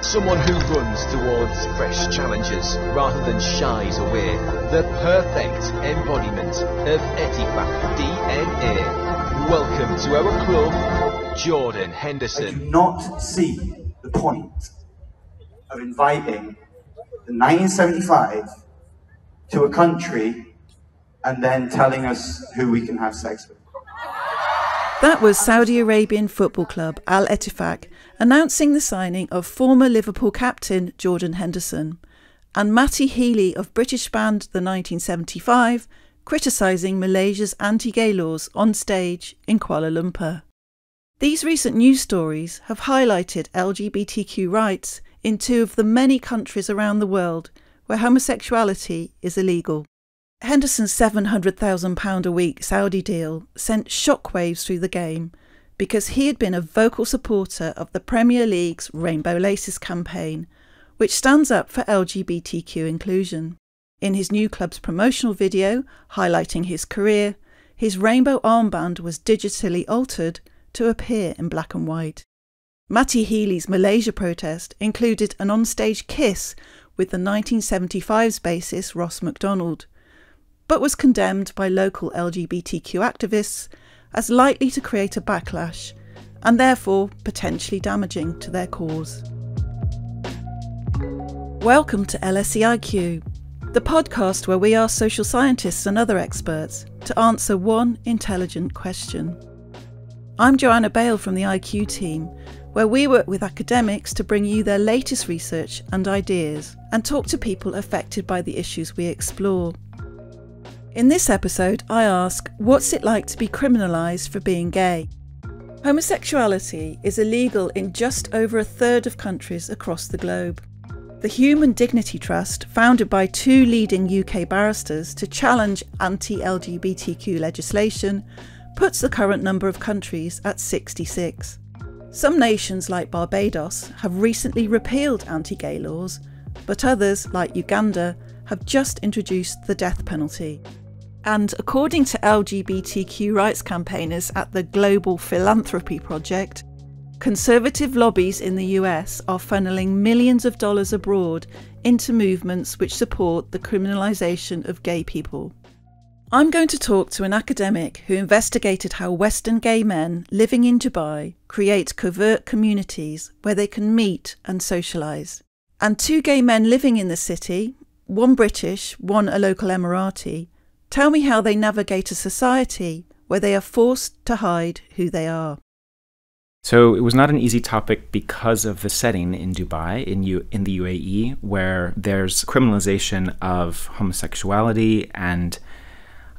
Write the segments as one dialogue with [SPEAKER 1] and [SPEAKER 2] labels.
[SPEAKER 1] Someone who runs towards fresh challenges rather than shies away. The perfect embodiment of Etiquette DNA. Welcome to our club, Jordan Henderson.
[SPEAKER 2] I do not see the point of inviting the 1975 to a country and then telling us who we can have sex with.
[SPEAKER 3] That was Saudi Arabian football club Al Ettifaq announcing the signing of former Liverpool captain Jordan Henderson, and Matty Healy of British band The 1975 criticising Malaysia's anti-gay laws on stage in Kuala Lumpur. These recent news stories have highlighted LGBTQ rights in two of the many countries around the world where homosexuality is illegal. Henderson's £700,000 a week Saudi deal sent shockwaves through the game because he had been a vocal supporter of the Premier League's Rainbow Laces campaign, which stands up for LGBTQ inclusion. In his new club's promotional video highlighting his career, his rainbow armband was digitally altered to appear in black and white. Matty Healy's Malaysia protest included an onstage kiss with the 1975's bassist Ross MacDonald, but was condemned by local LGBTQ activists as likely to create a backlash and therefore potentially damaging to their cause. Welcome to LSE IQ, the podcast where we ask social scientists and other experts to answer one intelligent question. I'm Joanna Bale from the IQ team, where we work with academics to bring you their latest research and ideas and talk to people affected by the issues we explore. In this episode, I ask, what's it like to be criminalised for being gay? Homosexuality is illegal in just over a third of countries across the globe. The Human Dignity Trust, founded by two leading UK barristers to challenge anti-LGBTQ legislation, puts the current number of countries at 66. Some nations like Barbados have recently repealed anti-gay laws, but others, like Uganda, have just introduced the death penalty. And according to LGBTQ rights campaigners at the Global Philanthropy Project, conservative lobbies in the US are funneling millions of dollars abroad into movements which support the criminalisation of gay people. I'm going to talk to an academic who investigated how Western gay men living in Dubai create covert communities where they can meet and socialise, and two gay men living in the city, one British, one a local Emirati, tell me how they navigate a society where they are forced to hide who they are.
[SPEAKER 4] So it was not an easy topic because of the setting in Dubai, in the UAE, where there's criminalization of homosexuality and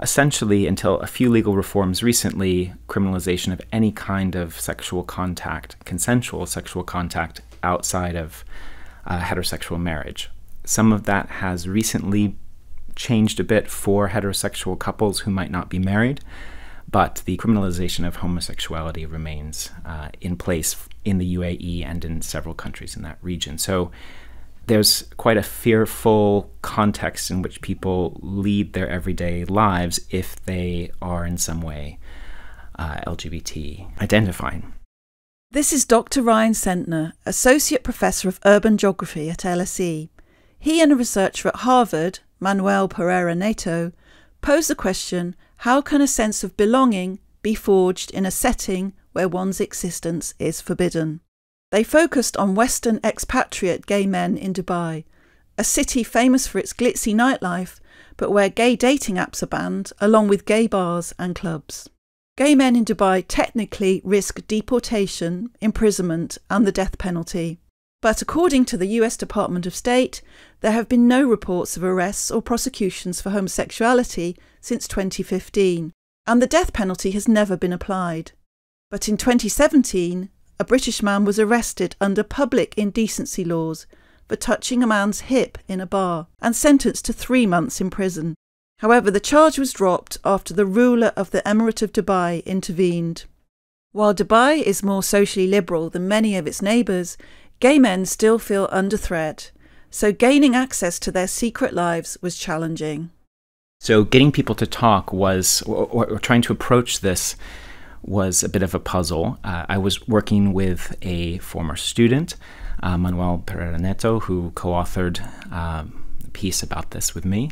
[SPEAKER 4] essentially, until a few legal reforms recently, criminalization of any kind of sexual contact, consensual sexual contact outside of heterosexual marriage. Some of that has recently changed a bit for heterosexual couples who might not be married, but the criminalization of homosexuality remains in place in the UAE and in several countries in that region. So there's quite a fearful context in which people lead their everyday lives if they are in some way LGBT identifying.
[SPEAKER 3] This is Dr. Ryan Centner, Associate Professor of Urban Geography at LSE. He and a researcher at Harvard, Manuel Pereira Neto, posed the question, how can a sense of belonging be forged in a setting where one's existence is forbidden? They focused on Western expatriate gay men in Dubai, a city famous for its glitzy nightlife, but where gay dating apps are banned, along with gay bars and clubs. Gay men in Dubai technically risk deportation, imprisonment, and the death penalty. But according to the US Department of State, there have been no reports of arrests or prosecutions for homosexuality since 2015, and the death penalty has never been applied. But in 2017, a British man was arrested under public indecency laws for touching a man's hip in a bar and sentenced to 3 months in prison. However, the charge was dropped after the ruler of the Emirate of Dubai intervened. While Dubai is more socially liberal than many of its neighbours, gay men still feel under threat, so gaining access to their secret lives was challenging.
[SPEAKER 4] So getting people to talk was, or trying to approach this, was a bit of a puzzle. I was working with a former student Manuel Pereira Neto, who co-authored a piece about this with me.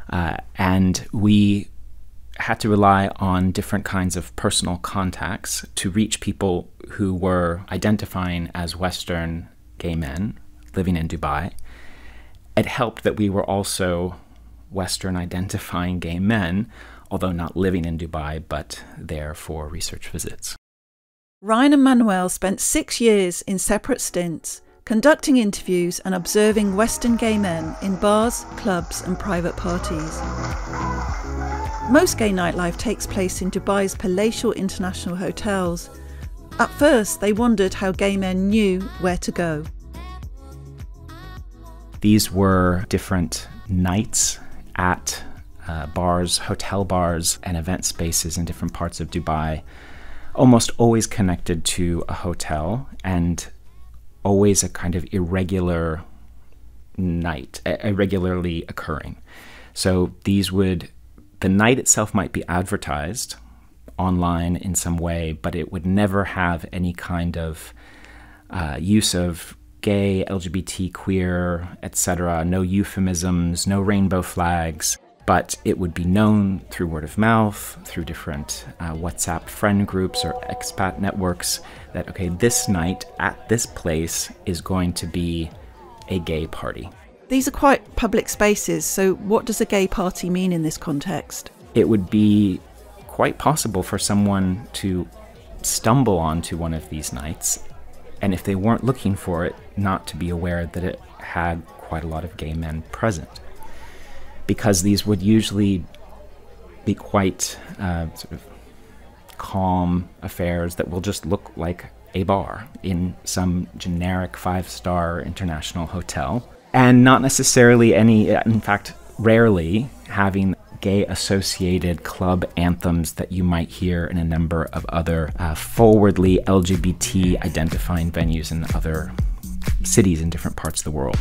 [SPEAKER 4] And we had to rely on different kinds of personal contacts to reach people who were identifying as Western gay men living in Dubai. It helped that we were also Western identifying gay men, although not living in Dubai, but there for research visits.
[SPEAKER 3] Ryan and Manuel spent 6 years in separate stints, conducting interviews and observing Western gay men in bars, clubs and private parties. Most gay nightlife takes place in Dubai's palatial international hotels. At first, they wondered how gay men knew where to go.
[SPEAKER 4] These were different nights at bars, hotel bars, and event spaces in different parts of Dubai, almost always connected to a hotel and always a kind of irregular night, irregularly occurring. So the night itself might be advertised online in some way, but it would never have any kind of use of gay, LGBT, queer, etc., no euphemisms, no rainbow flags, but it would be known through word of mouth, through different WhatsApp friend groups or expat networks that, okay, this night at this place is going to be a gay party.
[SPEAKER 3] These are quite public spaces, so what does a gay party mean in this context?
[SPEAKER 4] It would be quite possible for someone to stumble onto one of these nights, and if they weren't looking for it, not to be aware that it had quite a lot of gay men present. Because these would usually be quite sort of calm affairs that will just look like a bar in some generic 5-star international hotel. And not necessarily in fact, rarely having gay-associated club anthems that you might hear in a number of other forwardly LGBT-identifying venues in other cities in different parts of the world.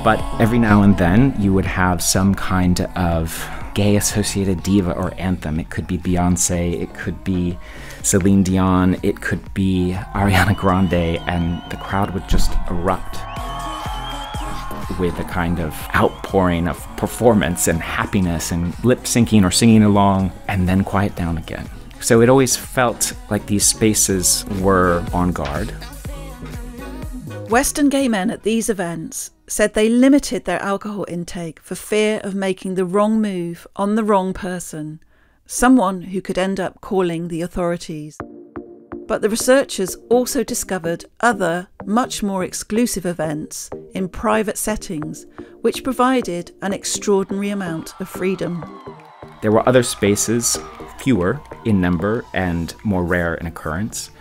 [SPEAKER 4] But every now and then, you would have some kind of gay-associated diva or anthem. It could be Beyonce, it could be Celine Dion, it could be Ariana Grande, and the crowd would just erupt with a kind of outpouring of performance and happiness and lip-syncing or singing along, and then quiet down again. So it always felt like these spaces were on guard.
[SPEAKER 3] Western gay men at these events said they limited their alcohol intake for fear of making the wrong move on the wrong person, someone who could end up calling the authorities. But the researchers also discovered other, much more exclusive events in private settings, which provided an extraordinary amount of freedom.
[SPEAKER 4] There were other spaces, fewer in number and more rare in occurrence,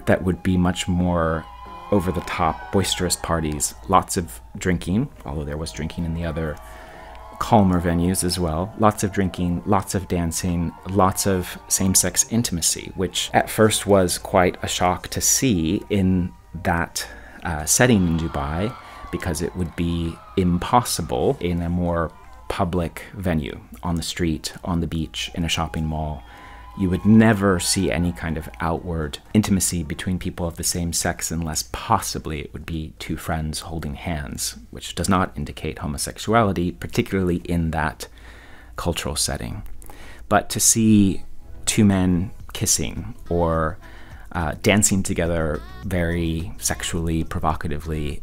[SPEAKER 4] that would be much more over-the-top, boisterous parties, lots of drinking, although there was drinking in the other calmer venues as well, lots of drinking, lots of dancing, lots of same-sex intimacy, which at first was quite a shock to see in that setting in Dubai, because it would be impossible in a more public venue, on the street, on the beach, in a shopping mall. You would never see any kind of outward intimacy between people of the same sex unless possibly it would be two friends holding hands, which does not indicate homosexuality, particularly in that cultural setting. But to see two men kissing or dancing together very sexually, provocatively,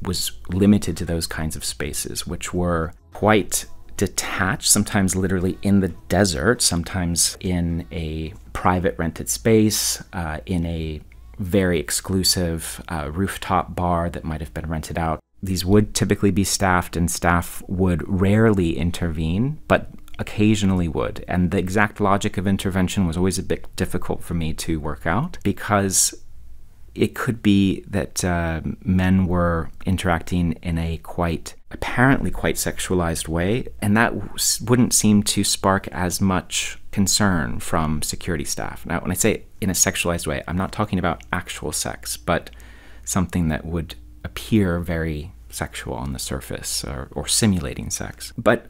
[SPEAKER 4] was limited to those kinds of spaces, which were quite detached, sometimes literally in the desert, sometimes in a private rented space, in a very exclusive rooftop bar that might have been rented out. These would typically be staffed, and staff would rarely intervene, but occasionally would. And the exact logic of intervention was always a bit difficult for me to work out, because it could be that men were interacting in a apparently quite sexualized way, and that wouldn't seem to spark as much concern from security staff. Now, when I say in a sexualized way, I'm not talking about actual sex, but something that would appear very sexual on the surface, or simulating sex. But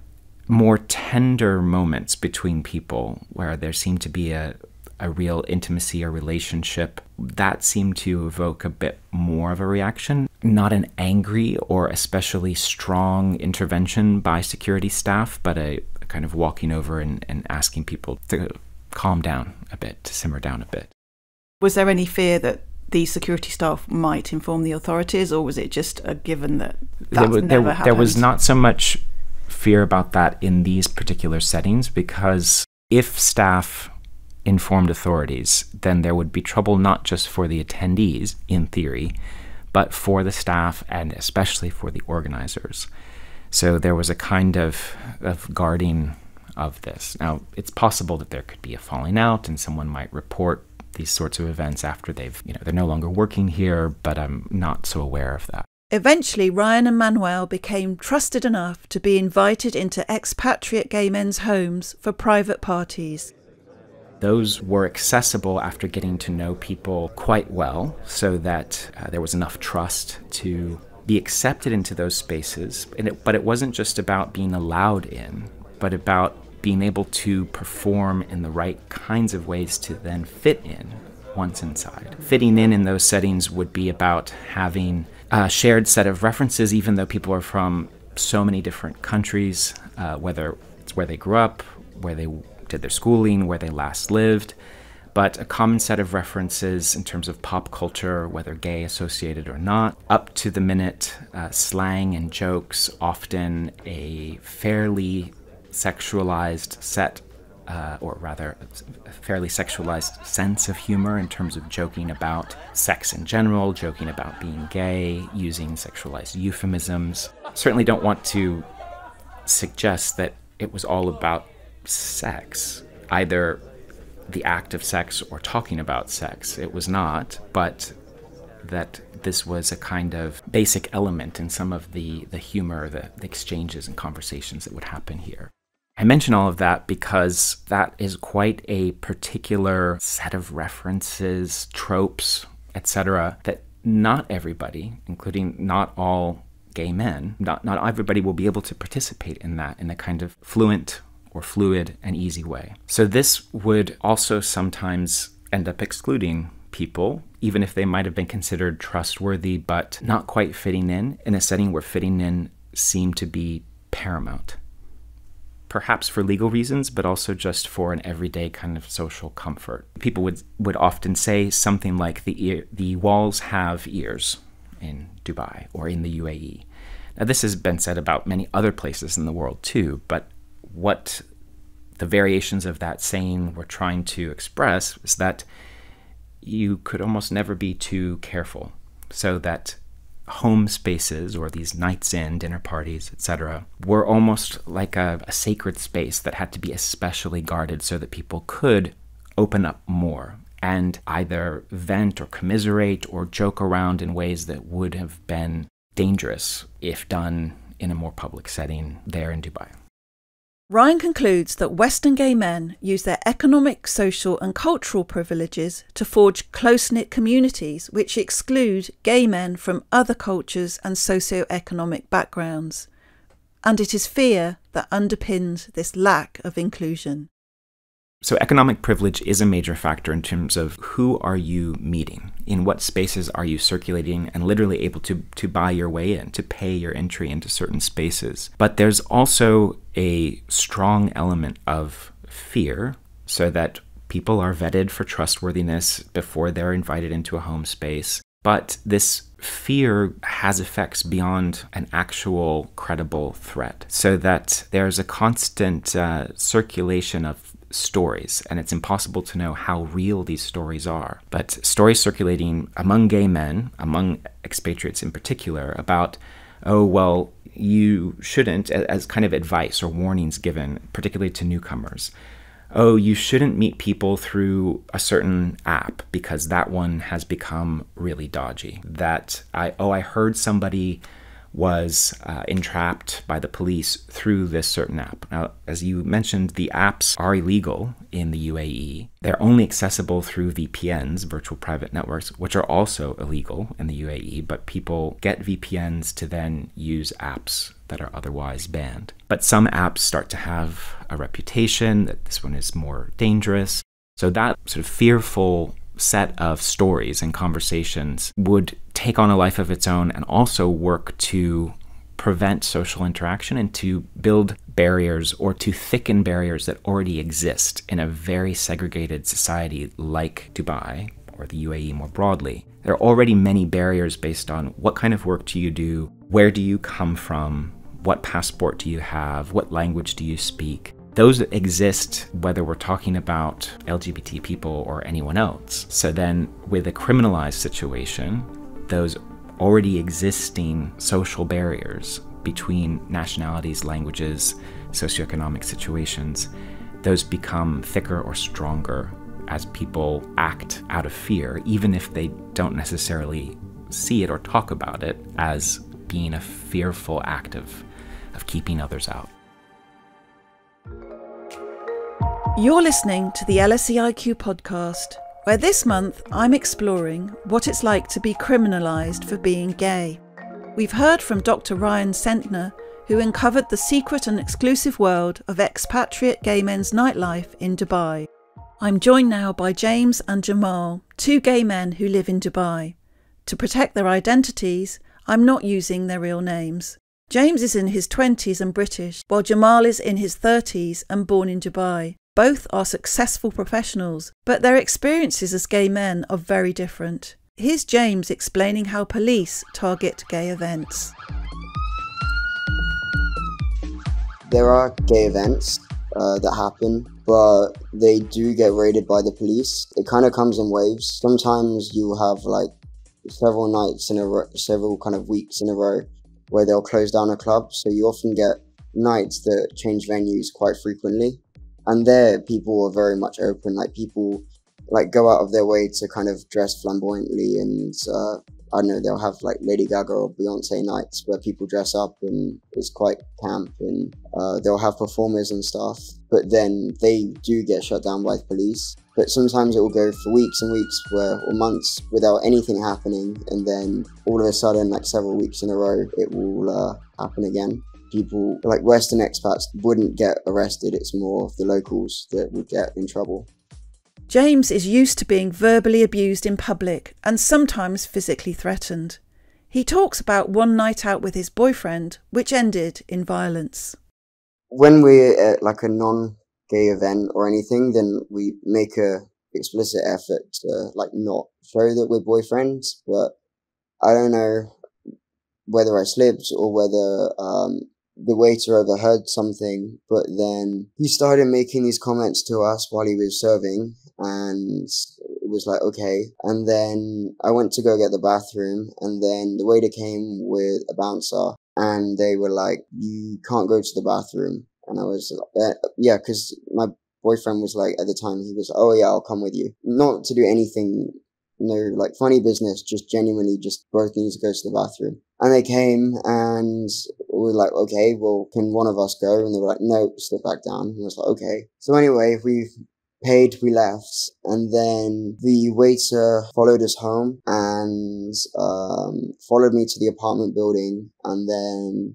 [SPEAKER 4] more tender moments between people where there seemed to be a a real intimacy or relationship, that seemed to evoke a bit more of a reaction. Not an angry or especially strong intervention by security staff, but a kind of walking over and asking people to calm down a bit, to simmer down a bit.
[SPEAKER 3] Was there any fear that these security staff might inform the authorities, or was it just a given that never happened?
[SPEAKER 4] There was not so much fear about that in these particular settings, because if staff informed authorities, then there would be trouble not just for the attendees, in theory, but for the staff and especially for the organizers. So there was a kind of guarding of this. Now, it's possible that there could be a falling out and someone might report these sorts of events after they're no longer working here, but I'm not so aware of that.
[SPEAKER 3] Eventually, Ryan and Manuel became trusted enough to be invited into expatriate gay men's homes for private parties.
[SPEAKER 4] Those were accessible after getting to know people quite well, so that there was enough trust to be accepted into those spaces. But it wasn't just about being allowed in, but about being able to perform in the right kinds of ways to then fit in once inside. Fitting in those settings would be about having a shared set of references, even though people are from so many different countries, whether it's where they grew up, where they did their schooling, where they last lived, but a common set of references in terms of pop culture, whether gay associated or not, up to the minute slang and jokes, often a fairly sexualized set, or rather a fairly sexualized sense of humor in terms of joking about sex in general, joking about being gay, using sexualized euphemisms. Certainly don't want to suggest that it was all about sex, either the act of sex or talking about sex. It was not, but that this was a kind of basic element in some of the humor, the exchanges and conversations that would happen here. I mention all of that because that is quite a particular set of references, tropes, etc., that not everybody, including not all gay men, not everybody will be able to participate in that in a kind of fluent or fluid and easy way. So this would also sometimes end up excluding people, even if they might have been considered trustworthy, but not quite fitting in a setting where fitting in seemed to be paramount. Perhaps for legal reasons, but also just for an everyday kind of social comfort. People would often say something like the walls have ears in Dubai or in the UAE. Now, this has been said about many other places in the world too, but what the variations of that saying were trying to express is that you could almost never be too careful, so that home spaces or these nights in, dinner parties, etc., were almost like a sacred space that had to be especially guarded so that people could open up more and either vent or commiserate or joke around in ways that would have been dangerous if done in a more public setting there in Dubai.
[SPEAKER 3] Ryan concludes that Western gay men use their economic, social and cultural privileges to forge close-knit communities which exclude gay men from other cultures and socio-economic backgrounds. And it is fear that underpins this lack of inclusion.
[SPEAKER 4] So economic privilege is a major factor in terms of who are you meeting, in what spaces are you circulating and literally able to buy your way in, to pay your entry into certain spaces. But there's also a strong element of fear, so that people are vetted for trustworthiness before they're invited into a home space. But this fear has effects beyond an actual credible threat, so that there's a constant circulation of stories, and it's impossible to know how real these stories are. But stories circulating among gay men, among expatriates in particular, about, oh, well, you shouldn't, as kind of advice or warnings given, particularly to newcomers. Oh, you shouldn't meet people through a certain app because that one has become really dodgy. That I heard somebody was entrapped by the police through this certain app. Now, as you mentioned, the apps are illegal in the UAE. They're only accessible through VPNs, virtual private networks, which are also illegal in the UAE, but people get VPNs to then use apps that are otherwise banned. But some apps start to have a reputation that this one is more dangerous. So that sort of fearful set of stories and conversations would take on a life of its own and also work to prevent social interaction and to build barriers or to thicken barriers that already exist in a very segregated society like Dubai or the UAE more broadly. There are already many barriers based on what kind of work do you do, where do you come from, what passport do you have, what language do you speak. Those exist whether we're talking about LGBT people or anyone else. So then with a criminalized situation, those already existing social barriers between nationalities, languages, socioeconomic situations, those become thicker or stronger as people act out of fear, even if they don't necessarily see it or talk about it as being a fearful act of keeping others out.
[SPEAKER 3] You're listening to the LSE IQ podcast, where this month I'm exploring what it's like to be criminalised for being gay. We've heard from Dr. Ryan Centner, who uncovered the secret and exclusive world of expatriate gay men's nightlife in Dubai. I'm joined now by James and Jamal, two gay men who live in Dubai. To protect their identities, I'm not using their real names. James is in his 20s and British, while Jamal is in his 30s and born in Dubai. Both are successful professionals, but their experiences as gay men are very different. Here's James explaining how police target gay events.
[SPEAKER 5] There are gay events that happen, but they do get raided by the police. It kind of comes in waves. Sometimes you have like several nights in a row, several kind of weeks in a row where they'll close down a club. So you often get nights that change venues quite frequently. And there, people are very much open. Like, people like go out of their way to kind of dress flamboyantly, and I don't know, they'll have like Lady Gaga or Beyonce nights where people dress up and it's quite camp, and they'll have performers and stuff. But then they do get shut down by the police. But sometimes it will go for weeks and weeks or months without anything happening, and then all of a sudden, like several weeks in a row, it will happen again. People like Western expats wouldn't get arrested. It's more the locals that would get in trouble.
[SPEAKER 3] James is used to being verbally abused in public and sometimes physically threatened. He talks about one night out with his boyfriend, which ended in violence.
[SPEAKER 5] When we're at like a non-gay event or anything, then we make a explicit effort to like not show that we're boyfriends. But I don't know whether I slipped or whether the waiter overheard something, but then he started making these comments to us while he was serving, and it was like, okay. And then I went to go get the bathroom, and then the waiter came with a bouncer, and they were like, you can't go to the bathroom. And I was like, yeah, because my boyfriend was like, at the time, he was, oh yeah, I'll come with you. Not to do anything, no, like funny business, just genuinely just both need to go to the bathroom. And they came, and we were like, okay, well, can one of us go? And they were like, no, sit back down. And I was like, okay. So anyway, we paid, we left, and then the waiter followed us home and followed me to the apartment building, and then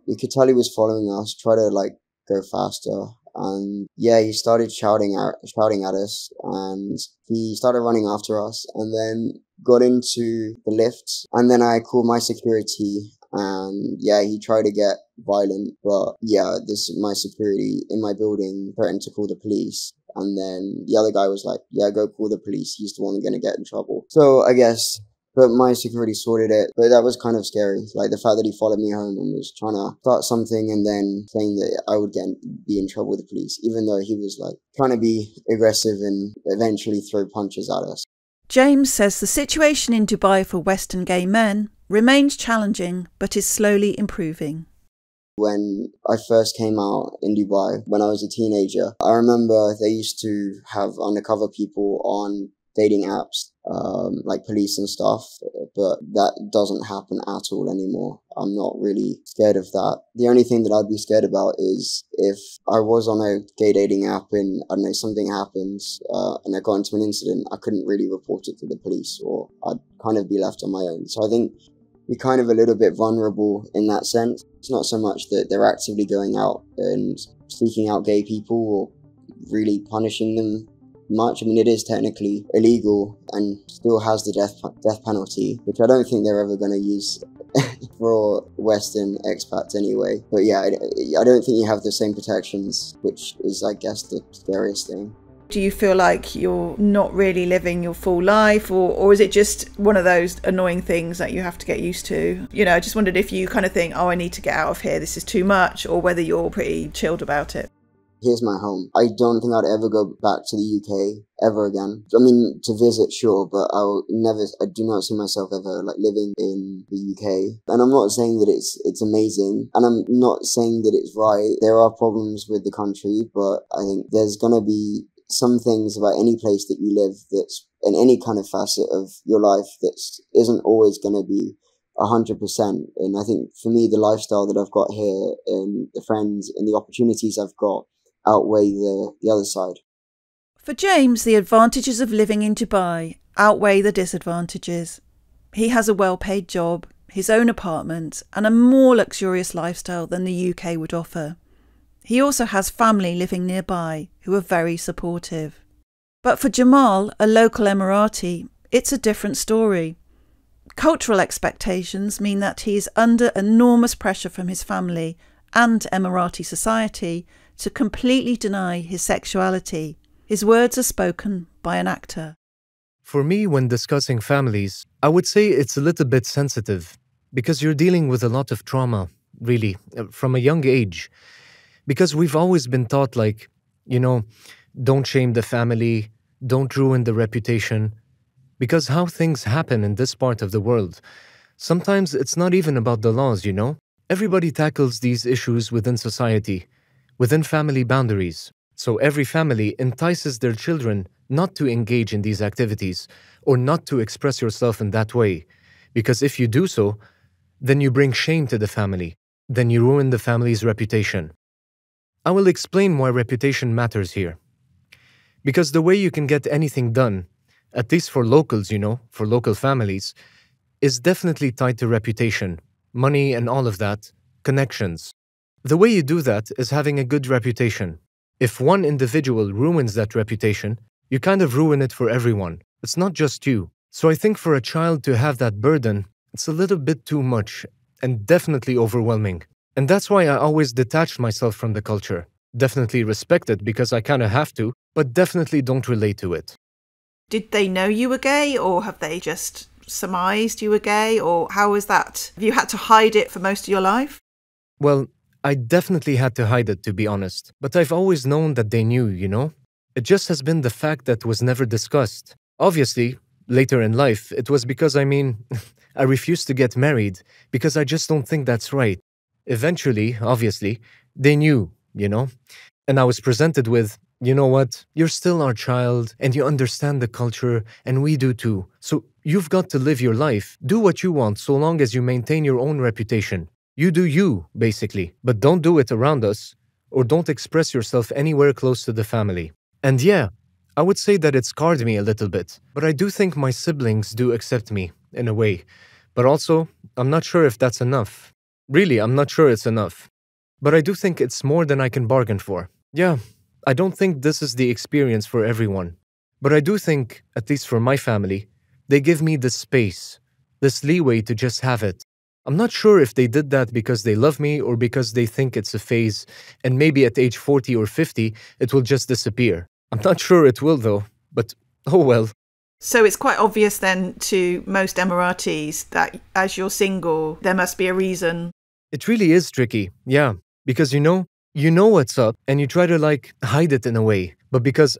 [SPEAKER 5] we could tell he was following us, try to like go faster. And yeah, he started shouting at us, and he started running after us, and then got into the lift. And then I called my security, and yeah, he tried to get violent, but yeah, my security in my building threatened to call the police. And then the other guy was like, yeah, go call the police, he's the one going to get in trouble. So I guess, but my security sorted it. But that was kind of scary. Like the fact that he followed me home and was trying to start something and then saying that I would be in trouble with the police, even though he was like trying to be aggressive and eventually throw punches at us.
[SPEAKER 3] James says the situation in Dubai for Western gay men remains challenging, but is slowly improving.
[SPEAKER 5] When I first came out in Dubai, when I was a teenager, I remember they used to have undercover people on dating apps, like police and stuff, but that doesn't happen at all anymore. I'm not really scared of that. The only thing that I'd be scared about is if I was on a gay dating app and, I don't know, something happens and I got into an incident, I couldn't really report it to the police, or I'd kind of be left on my own. So I think we're kind of a little bit vulnerable in that sense. It's not so much that they're actively going out and seeking out gay people or really punishing them much. I mean, it is technically illegal and still has the death penalty, which I don't think they're ever going to use for Western expats anyway. But yeah, I don't think you have the same protections, which is, I guess, the scariest thing.
[SPEAKER 3] Do you feel like you're not really living your full life, or is it just one of those annoying things that you have to get used to? You know, I just wondered if you kind of think, oh, I need to get out of here, this is too much, or whether you're pretty chilled about it.
[SPEAKER 5] Here's my home. I don't think I'd ever go back to the UK ever again. I mean, to visit, sure, but I do not see myself ever like living in the UK. And I'm not saying that it's amazing, and I'm not saying that it's right. There are problems with the country, but I think there's gonna be some things about any place that you live that's in any kind of facet of your life that isn't always gonna be 100%. And I think for me, the lifestyle that I've got here and the friends and the opportunities I've got outweigh the other side.
[SPEAKER 3] For James, the advantages of living in Dubai outweigh the disadvantages. He has a well-paid job, his own apartment, and a more luxurious lifestyle than the UK would offer. He also has family living nearby who are very supportive. But for Jamal, a local Emirati, it's a different story. Cultural expectations mean that he is under enormous pressure from his family and Emirati society to completely deny his sexuality. His words are spoken by an actor.
[SPEAKER 6] For me, when discussing families, I would say it's a little bit sensitive because you're dealing with a lot of trauma, really, from a young age. Because we've always been taught, like, you know, don't shame the family, don't ruin the reputation. Because how things happen in this part of the world, sometimes it's not even about the laws, you know? Everybody tackles these issues within society, within family boundaries. So every family entices their children not to engage in these activities or not to express yourself in that way. Because if you do so, then you bring shame to the family. Then you ruin the family's reputation. I will explain why reputation matters here. Because the way you can get anything done, at least for locals, you know, for local families, is definitely tied to reputation, money and all of that, connections. The way you do that is having a good reputation. If one individual ruins that reputation, you kind of ruin it for everyone. It's not just you. So I think for a child to have that burden, it's a little bit too much and definitely overwhelming. And that's why I always detached myself from the culture. Definitely respect it because I kind of have to, but definitely don't relate to it.
[SPEAKER 3] Did they know you were gay, or have they just surmised you were gay, or how was that? Have you had to hide it for most of your life?
[SPEAKER 6] Well, I definitely had to hide it, to be honest. But I've always known that they knew, you know? It just has been the fact that was never discussed. Obviously, later in life, it was because, I refused to get married because I just don't think that's right. Eventually, obviously, they knew, you know? And I was presented with, you know what, you're still our child and you understand the culture and we do too. So you've got to live your life, do what you want so long as you maintain your own reputation. You do you, basically, but don't do it around us or don't express yourself anywhere close to the family. And yeah, I would say that it scarred me a little bit, but I do think my siblings do accept me, in a way. But also, I'm not sure if that's enough. Really, I'm not sure it's enough. But I do think it's more than I can bargain for. Yeah, I don't think this is the experience for everyone. But I do think, at least for my family, they give me this space, this leeway to just have it. I'm not sure if they did that because they love me or because they think it's a phase and maybe at age 40 or 50 it will just disappear. I'm not sure it will though, but oh well.
[SPEAKER 3] So it's quite obvious then to most Emiratis that as you're single, there must be a reason.
[SPEAKER 6] It really is tricky, yeah, because you know what's up and you try to hide it in a way. But because,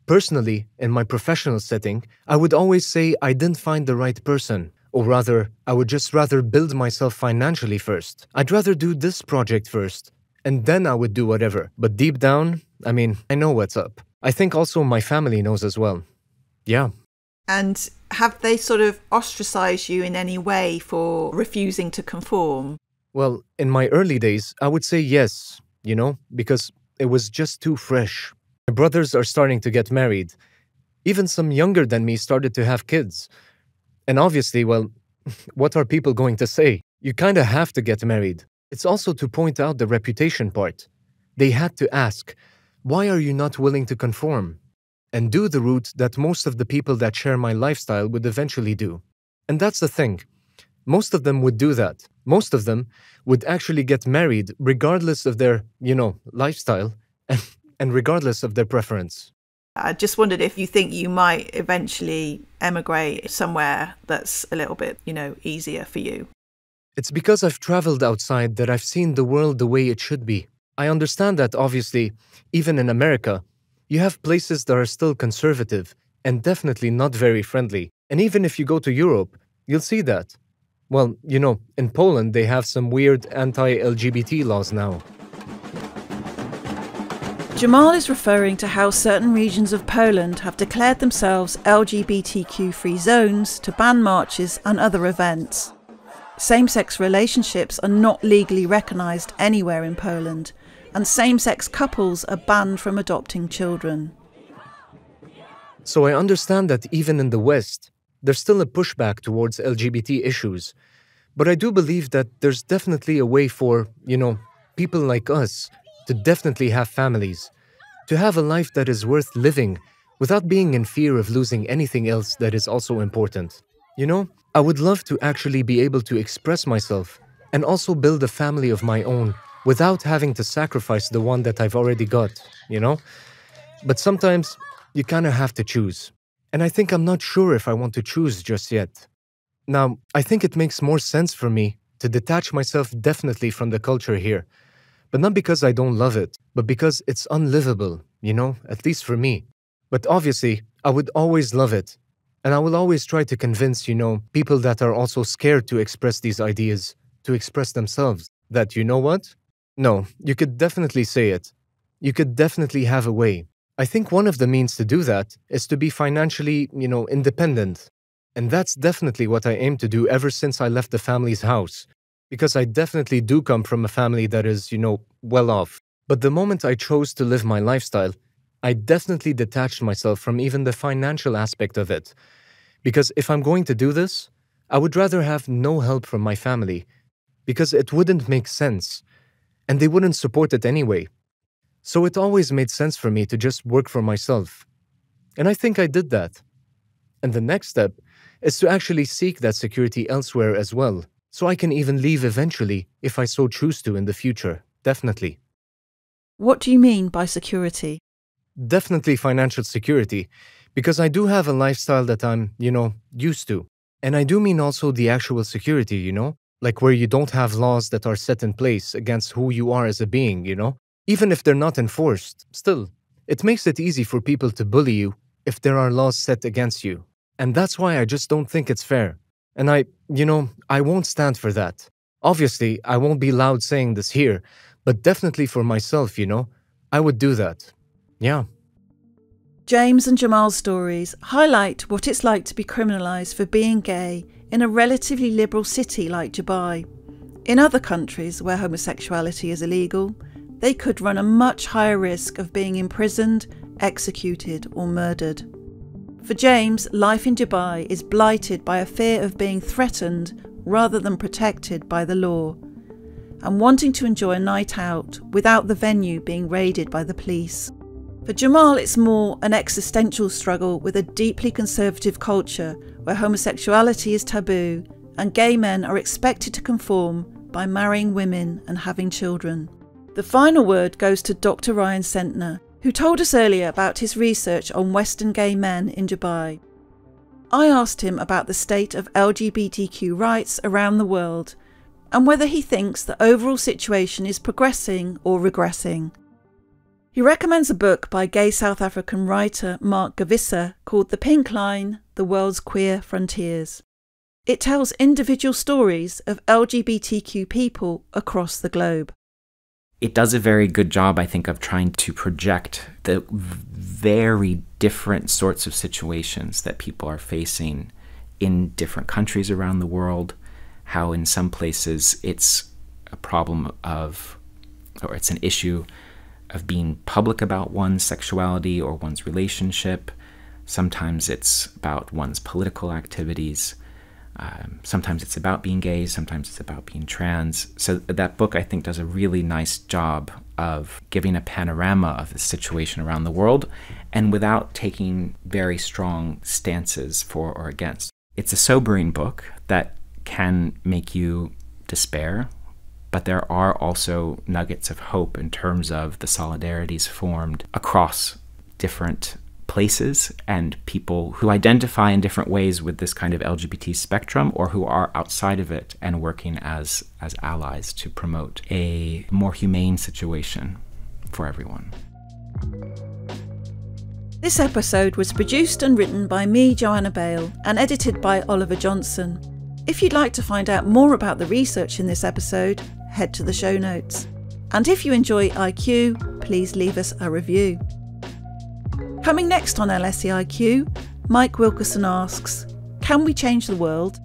[SPEAKER 6] personally, in my professional setting, I would always say I didn't find the right person. Or rather, I would just rather build myself financially first. I'd rather do this project first, and then I would do whatever. But deep down, I know what's up. I think also my family knows as well. Yeah.
[SPEAKER 3] And have they sort of ostracized you in any way for refusing to conform?
[SPEAKER 6] Well, in my early days, I would say yes, you know, because it was just too fresh. My brothers are starting to get married. Even some younger than me started to have kids. And obviously, well, what are people going to say? You kind of have to get married. It's also to point out the reputation part. They had to ask, why are you not willing to conform? and do the route that most of the people that share my lifestyle would eventually do. And that's the thing. Most of them would do that. Most of them would actually get married regardless of their, lifestyle and regardless of their preference.
[SPEAKER 3] I just wondered if you think you might eventually emigrate somewhere that's a little bit, easier for you.
[SPEAKER 6] It's because I've traveled outside that I've seen the world the way it should be. I understand that, obviously, even in America, you have places that are still conservative and definitely not very friendly. And even if you go to Europe, you'll see that. Well, in Poland, they have some weird anti-LGBT laws now.
[SPEAKER 3] Jamal is referring to how certain regions of Poland have declared themselves LGBTQ-free zones to ban marches and other events. Same-sex relationships are not legally recognised anywhere in Poland, and same-sex couples are banned from adopting children.
[SPEAKER 6] So I understand that even in the West, there's still a pushback towards LGBT issues. But I do believe that there's definitely a way for, people like us to definitely have families, to have a life that is worth living without being in fear of losing anything else that is also important. I would love to actually be able to express myself and also build a family of my own without having to sacrifice the one that I've already got, But sometimes you kind of have to choose. And I think I'm not sure if I want to choose just yet. Now, I think it makes more sense for me to detach myself definitely from the culture here. But not because I don't love it, but because it's unlivable, at least for me. But obviously, I would always love it. And I will always try to convince, people that are also scared to express these ideas, to express themselves, that what? No, you could definitely say it. You could definitely have a way. I think one of the means to do that is to be financially, independent. And that's definitely what I aim to do ever since I left the family's house. Because I definitely do come from a family that is, well off. But the moment I chose to live my lifestyle, I definitely detached myself from even the financial aspect of it. Because if I'm going to do this, I would rather have no help from my family. Because it wouldn't make sense. And they wouldn't support it anyway. So it always made sense for me to just work for myself. And I think I did that. And the next step is to actually seek that security elsewhere as well. So I can even leave eventually if I so choose to in the future. Definitely.
[SPEAKER 3] What do you mean by security?
[SPEAKER 6] Definitely financial security. Because I do have a lifestyle that I'm, used to. And I do mean also the actual security, Like where you don't have laws that are set in place against who you are as a being, Even if they're not enforced, still, it makes it easy for people to bully you if there are laws set against you. And that's why I just don't think it's fair. And I won't stand for that. Obviously, I won't be loud saying this here, but definitely for myself, I would do that. Yeah.
[SPEAKER 3] James and Jamal's stories highlight what it's like to be criminalised for being gay in a relatively liberal city like Dubai. In other countries where homosexuality is illegal, they could run a much higher risk of being imprisoned, executed or murdered. For James, life in Dubai is blighted by a fear of being threatened rather than protected by the law, and wanting to enjoy a night out without the venue being raided by the police. For Jamal, it's more an existential struggle with a deeply conservative culture where homosexuality is taboo and gay men are expected to conform by marrying women and having children. The final word goes to Dr. Ryan Centner, who told us earlier about his research on Western gay men in Dubai. I asked him about the state of LGBTQ rights around the world and whether he thinks the overall situation is progressing or regressing. He recommends a book by gay South African writer Mark Gavissa called The Pink Line, The World's Queer Frontiers. It tells individual stories of LGBTQ people across the globe.
[SPEAKER 4] It does a very good job, I think, of trying to project the very different sorts of situations that people are facing in different countries around the world, how in some places it's a problem of, or it's an issue of being public about one's sexuality or one's relationship. Sometimes it's about one's political activities. Sometimes it's about being gay, sometimes it's about being trans. So that book, I think, does a really nice job of giving a panorama of the situation around the world and without taking very strong stances for or against. It's a sobering book that can make you despair, but there are also nuggets of hope in terms of the solidarities formed across different places and people who identify in different ways with this kind of LGBT spectrum or who are outside of it and working as allies to promote a more humane situation for everyone.
[SPEAKER 3] This episode was produced and written by me, Joanna Bale, and edited by Oliver Johnson. If you'd like to find out more about the research in this episode, head to the show notes. And if you enjoy IQ, please leave us a review. Coming next on LSE IQ, Mike Wilkerson asks, can we change the world?